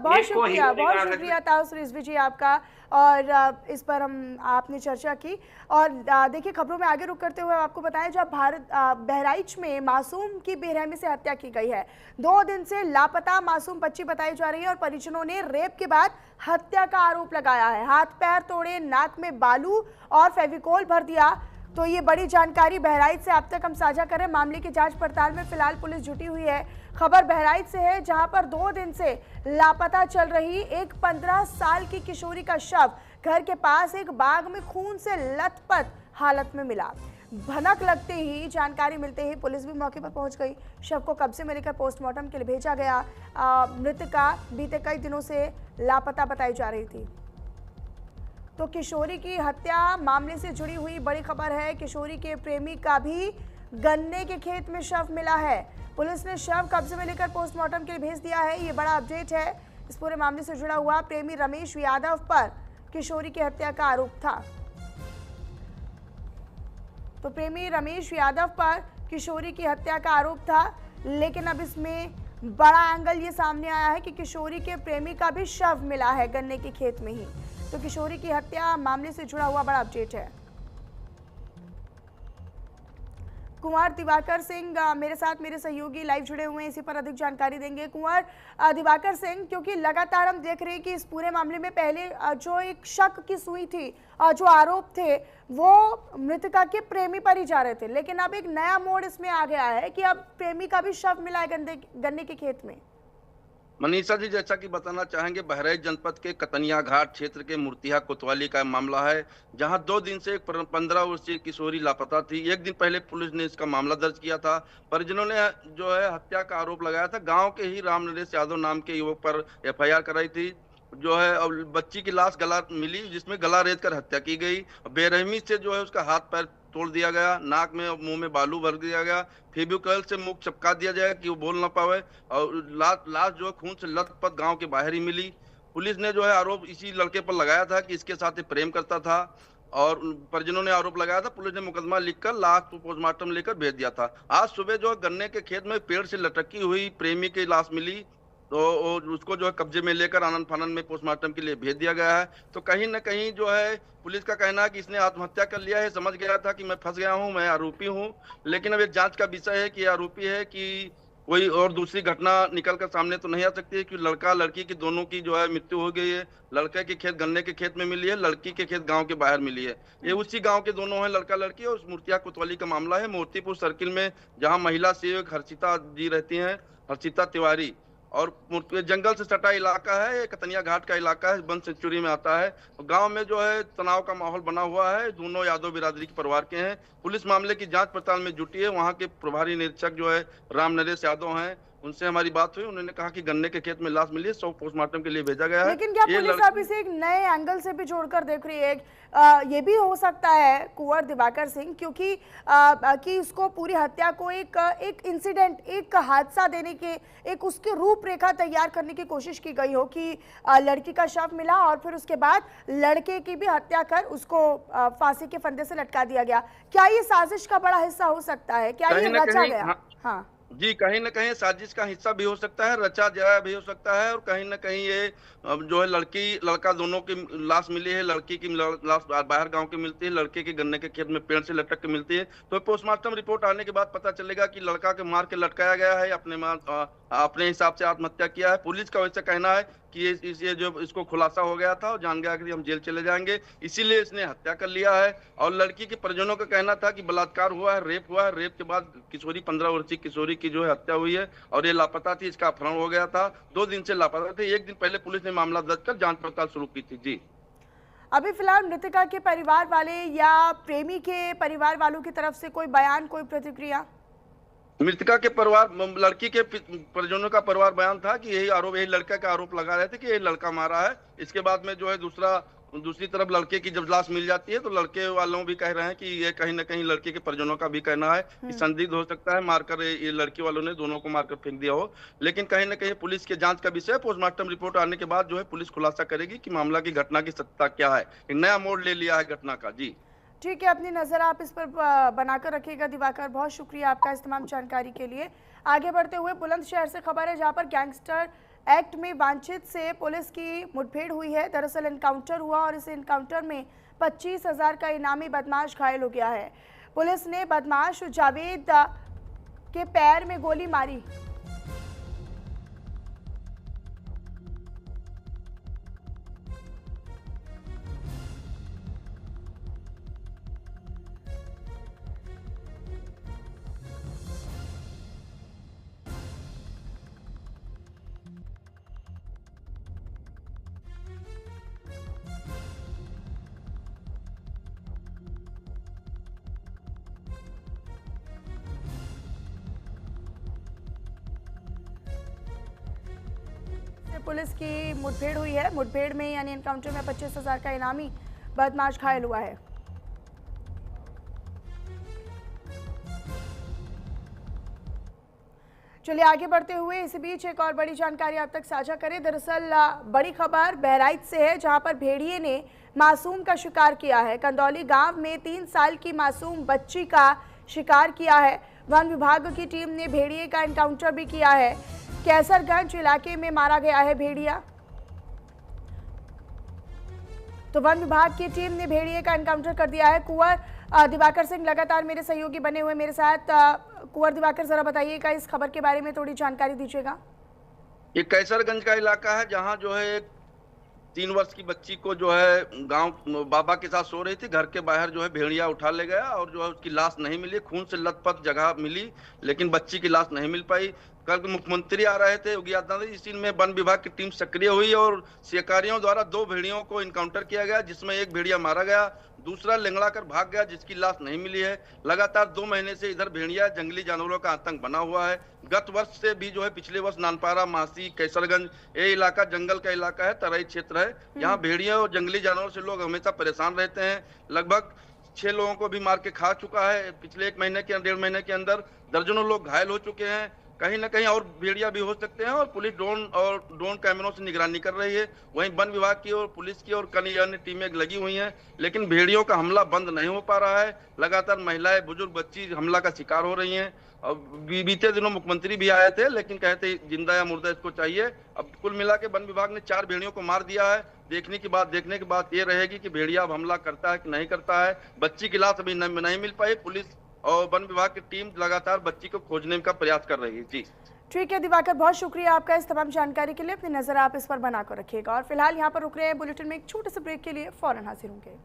बहुत शुक्रिया ताउस रिजवी जी आपका। और इस पर आपने चर्चा की। और देखिए, खबरों में आगे रुक करते हुए आपको बताएं, जब बहराइच में मासूम की बेरहमी से हत्या की गई है। 2 दिन से लापता मासूम बच्ची बताई जा रही है और परिजनों ने रेप के बाद हत्या का आरोप लगाया है। हाथ पैर तोड़े, नाक में बालू और फेविकोल भर दिया। तो ये बड़ी जानकारी बहराइच से अब तक हम साझा करें। मामले की जांच पड़ताल में फिलहाल पुलिस जुटी हुई है। खबर बहराइच से है, जहां पर 2 दिन से लापता चल रही एक 15 साल की किशोरी का शव घर के पास एक बाग में खून से लथपथ हालत में मिला। भनक लगते ही, जानकारी मिलते ही पुलिस भी मौके पर पहुंच गई। शव को कब्जे में लेकर पोस्टमार्टम के लिए भेजा गया। मृतका बीते कई दिनों से लापता बताई जा रही थी। तो किशोरी की हत्या मामले से जुड़ी हुई बड़ी खबर है। किशोरी के प्रेमी का भी गन्ने के खेत में शव मिला है। पुलिस ने शव कब्जे में लेकर पोस्टमार्टम के लिए भेज दिया है। ये बड़ा अपडेट है। इस पूरे मामले से जुड़ा हुआ प्रेमी रमेश यादव पर किशोरी की हत्या का आरोप था। तो प्रेमी रमेश यादव पर किशोरी की हत्या का आरोप था, लेकिन अब इसमें बड़ा एंगल ये सामने आया है कि किशोरी के प्रेमी का भी शव मिला है गन्ने के खेत में ही। तो किशोरी की हत्या मामले से जुड़ा हुआ बड़ा अपडेट है। कुंवर दिवाकर सिंह मेरे साथ, मेरे सहयोगी लाइव जुड़े हुए हैं, इसी पर अधिक जानकारी देंगे। कुंवर दिवाकर सिंह, क्योंकि लगातार हम देख रहे हैं कि इस पूरे मामले में पहले जो एक शक की सुई थी, जो आरोप थे वो मृतका के प्रेमी पर ही जा रहे थे, लेकिन अब एक नया मोड़ इसमें आ गया है कि अब प्रेमी का भी शव मिला है गन्ने के खेत में। मनीषा जी, जैसा कि बताना चाहेंगे, बहराइच जनपद के कतनिया घाट क्षेत्र के मूर्तिया कोतवाली का मामला है, जहां 2 दिन से एक 15 वर्षीय किशोरी लापता थी। एक दिन पहले पुलिस ने इसका मामला दर्ज किया था। परिजनों ने जो है हत्या का आरोप लगाया था। गांव के ही राम नरेश यादव नाम के युवक पर FIR कराई थी। जो है अब बच्ची की लाश गला मिली, जिसमें गला रेत कर हत्या की गई। बेरहमी से जो है उसका हाथ पैर तोड़ दिया गया, नाक में और मुंह में बालू भर दिया गया, फेविकोल से मुंह चपका दिया जाएगा कि वो बोल ना पावे। और लाश जो है खून से लथपथ गांव के बाहर ही मिली। पुलिस ने जो है आरोप इसी लड़के पर लगाया था कि इसके साथ ही प्रेम करता था, और परिजनों ने आरोप लगाया था। पुलिस ने मुकदमा लिखकर लाश को पोस्टमार्टम लेकर भेज दिया था। आज सुबह जो है गन्ने के खेत में पेड़ से लटकी हुई प्रेमी की लाश मिली, तो उसको जो है कब्जे में लेकर आनंद फानंद में पोस्टमार्टम के लिए भेज दिया गया है। तो कहीं न कहीं जो है पुलिस का कहना है कि इसने आत्महत्या कर लिया है। समझ गया था कि मैं फंस गया हूं, मैं आरोपी हूं। लेकिन अब एक जांच का विषय है कि आरोपी है कि कोई और दूसरी घटना निकल कर सामने तो नहीं आ सकती है, कि लड़का लड़की की दोनों की जो है मृत्यु हो गई है। लड़के के खेत गन्ने के खेत में मिली है, लड़की के खेत गांव के बाहर मिली है। ये उसी गांव के दोनों हैं, लड़का लड़की। और उस मूर्तिया कोतवाली का मामला है मोतीपुर सर्किल में, जहां महिला सेवक हर्षिता जी रहती हैं, हर्षिता तिवारी। और जंगल से सटा इलाका है, ये कतनिया घाट का इलाका है, वन सेंचुरी में आता है। गांव में जो है तनाव का माहौल बना हुआ है। दोनों यादव बिरादरी के परिवार के हैं। पुलिस मामले की जांच पड़ताल में जुटी है। वहां के प्रभारी निरीक्षक जो है राम नरेश यादव हैं, उनसे हमारी बात हुई। उन्होंने कहा कि गन्ने के खेत में लाश मिली है, 100 पोस्टमार्टम के लिए भेजा गया है। लेकिन क्या पुलिस अब इसे एक नए एंगल से भी जोड़कर देख रही है? ये भी हो सकता है कुंवर दिवाकर सिंह, क्योंकि कि इसको पूरी हत्या को एक इंसिडेंट, एक हादसा देने के, एक उसकी रूपरेखा तैयार करने की कोशिश की गई हो कि लड़की का शव मिला और फिर उसके बाद लड़के की भी हत्या कर उसको फांसी के फंदे से लटका दिया गया। क्या ये साजिश का बड़ा हिस्सा हो सकता है? क्या ये रचा गया? हाँ जी, कहीं न कहीं साजिश का हिस्सा भी हो सकता है, रचा गया भी हो सकता है। और कहीं न कहीं ये जो है लड़की लड़का दोनों की लाश मिली है। लड़की की लाश बाहर गांव की मिलती है, लड़के के गन्ने के खेत में पेड़ से लटक के मिलती है। तो पोस्टमार्टम रिपोर्ट आने के बाद पता चलेगा कि लड़का के मार के लटकाया गया है, अपने हिसाब से आत्महत्या किया है। पुलिस का वैसे कहना है कि ये जो इसको खुलासा हो गया था और जान गया कि हम जेल चले जाएंगे, इसीलिए इसने हत्या कर लिया है। और लड़की के परिजनों का कहना था कि बलात्कार हुआ है, रेप हुआ है। रेप के बाद किशोरी 15 वर्षीय किशोरी की जो है हत्या हुई है और ये लापता थी, इसका अपहरण हो गया था। 2 दिन से लापता थे। 1 दिन पहले पुलिस ने मामला दर्ज कर जांच पड़ताल शुरू की थी। जी, अभी फिलहाल मृतका के परिवार वाले या प्रेमी के परिवार वालों की तरफ से कोई बयान, कोई प्रतिक्रिया? मृतका के परिवार, लड़की के परिजनों का परिवार बयान था कि यही लड़का का आरोप लगा रहे थे कि यही लड़का मारा है। इसके बाद में जो है दूसरी तरफ लड़के की जब लाश मिल जाती है तो लड़के वालों भी कह रहे हैं कि ये कहीं ना कहीं लड़के के परिजनों का भी कहना है कि संदिग्ध हो सकता है मारकर, ये लड़के वालों ने दोनों को मारकर फेंक दिया हो। लेकिन कहीं ना कहीं पुलिस के जांच का विषय, पोस्टमार्टम रिपोर्ट आने के बाद जो है पुलिस खुलासा करेगी कि मामला की घटना की सत्यता क्या है। एक नया मोड़ ले लिया है घटना का। जी ठीक है, अपनी नज़र आप इस पर बनाकर रखिएगा दिवाकर। बहुत शुक्रिया आपका इस तमाम जानकारी के लिए। आगे बढ़ते हुए बुलंदशहर से खबर है, जहां पर गैंगस्टर एक्ट में वांछित से पुलिस की मुठभेड़ हुई है। दरअसल एनकाउंटर हुआ और इस एनकाउंटर में 25,000 का इनामी बदमाश घायल हो गया है। पुलिस ने बदमाश जावेद के पैर में गोली मारी। पुलिस की मुठभेड़ हुई है। मुठभेड़ में यानी एनकाउंटर में 25,000 का इनामी बदमाश घायल हुआ है। चलिए आगे बढ़ते हुए इसी बीच एक और बड़ी जानकारी आप तक साझा करें। दरअसल बड़ी खबर बहराइच से है, जहां पर भेड़िए ने मासूम का शिकार किया है। कंदौली गांव में 3 साल की मासूम बच्ची का शिकार किया है। वन विभाग की टीम ने भेड़िए का एनकाउंटर भी किया है। कैसरगंज इलाके में मारा गया है भेड़िया। तो वन विभाग की टीम ने भेड़िए का एनकाउंटर कर दिया है। कुंवर दिवाकर सिंह लगातार मेरे सहयोगी बने हुए मेरे साथ। कुंवर दिवाकर, जरा बताइएगा इस खबर के बारे में थोड़ी जानकारी दीजिएगा। ये कैसरगंज का इलाका है, जहाँ जो है एक 3 वर्ष की बच्ची को जो है गांव बाबा के साथ सो रही थी, घर के बाहर जो है भेड़िया उठा ले गया और जो है उसकी लाश नहीं मिली। खून से लथपथ जगह मिली, लेकिन बच्ची की लाश नहीं मिल पाई। कल मुख्यमंत्री आ रहे थे योगी आदित्यनाथ, इसी में वन विभाग की टीम सक्रिय हुई और शिकारियों द्वारा 2 भेड़ियों को इनकाउंटर किया गया, जिसमें एक भेड़िया मारा गया, दूसरा लंगड़ा कर भाग गया, जिसकी लाश नहीं मिली है। लगातार 2 महीने से इधर भेड़िया जंगली जानवरों का आतंक बना हुआ है। गत वर्ष से भी जो है पिछले वर्ष नानपारा, मासी, कैसरगंज ये इलाका जंगल का इलाका है, तराई क्षेत्र है। यहाँ भेड़िया और जंगली जानवरों से लोग हमेशा परेशान रहते हैं। लगभग 6 लोगों को भी मार के खा चुका है। पिछले 1 महीने के 1.5 महीने के अंदर दर्जनों लोग घायल हो चुके हैं। कहीं ना कहीं और भेड़िया भी हो सकते हैं और पुलिस ड्रोन कैमरों से निगरानी कर रही है। वहीं वन विभाग की और पुलिस की और कई अन्य टीमें लगी हुई हैं, लेकिन भेड़ियों का हमला बंद नहीं हो पा रहा है। लगातार महिलाएं, बुजुर्ग, बच्ची हमला का शिकार हो रही हैं। अब बीते दिनों मुख्यमंत्री भी आए थे, लेकिन कहते जिंदा या मुर्दा इसको चाहिए। अब कुल मिला के वन विभाग ने 4 भेड़ियों को मार दिया है। देखने की बात ये रहेगी कि भेड़िया अब हमला करता है कि नहीं करता है। बच्ची की लाश अभी नहीं मिल पाई। पुलिस और वन विभाग की टीम लगातार बच्ची को खोजने का प्रयास कर रही है। जी ठीक है दिवाकर, बहुत शुक्रिया आपका इस तमाम जानकारी के लिए। अपनी नजर आप इस पर बनाकर रखिएगा और फिलहाल यहाँ पर रुक रहे हैं। बुलेटिन में एक छोटे से ब्रेक के लिए फौरन हाजिर होंगे।